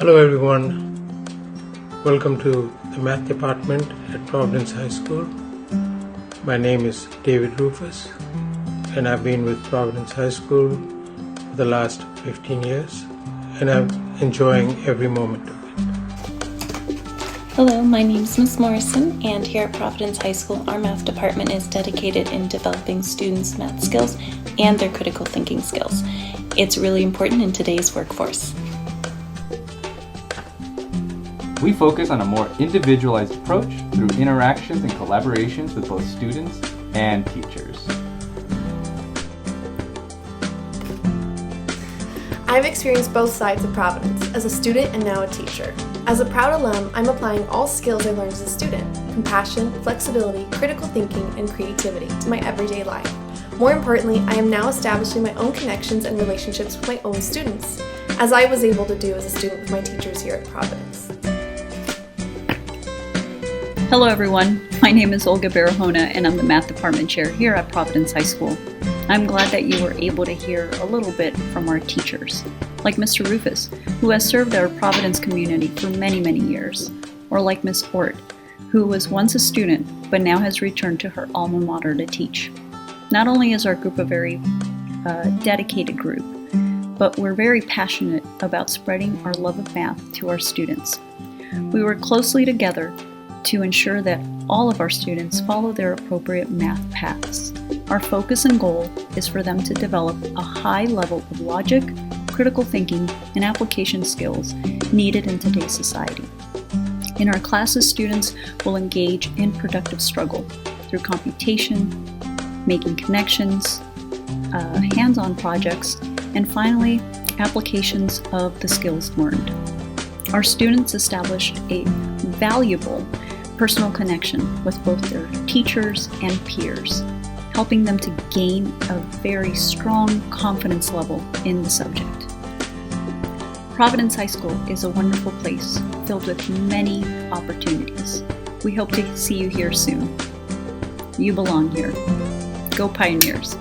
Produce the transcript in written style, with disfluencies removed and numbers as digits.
Hello everyone, welcome to the Math Department at Providence High School. My name is David Rufus and I've been with Providence High School for the last 15 years and I'm enjoying every moment of it. Hello, my name is Ms. Morrison, and here at Providence High School, our math department is dedicated in developing students' math skills and their critical thinking skills. It's really important in today's workforce. We focus on a more individualized approach through interactions and collaborations with both students and teachers. I've experienced both sides of Providence, as a student and now a teacher. As a proud alum, I'm applying all skills I learned as a student: compassion, flexibility, critical thinking, and creativity to my everyday life. More importantly, I am now establishing my own connections and relationships with my own students, as I was able to do as a student with my teachers here at Providence. Hello everyone, my name is Olga Barahona and I'm the Math Department Chair here at Providence High School. I'm glad that you were able to hear a little bit from our teachers, like Mr. Rufus, who has served our Providence community for many years, or like Ms. Ort, who was once a student but now has returned to her alma mater to teach. Not only is our group a very dedicated group, but we're very passionate about spreading our love of math to our students. We work closely together to ensure that all of our students follow their appropriate math paths. Our focus and goal is for them to develop a high level of logic, critical thinking, and application skills needed in today's society. In our classes, students will engage in productive struggle through computation, making connections, hands-on projects, and finally, applications of the skills learned. Our students established a valuable personal connection with both their teachers and peers, helping them to gain a very strong confidence level in the subject. Providence High School is a wonderful place filled with many opportunities. We hope to see you here soon. You belong here. Go Pioneers!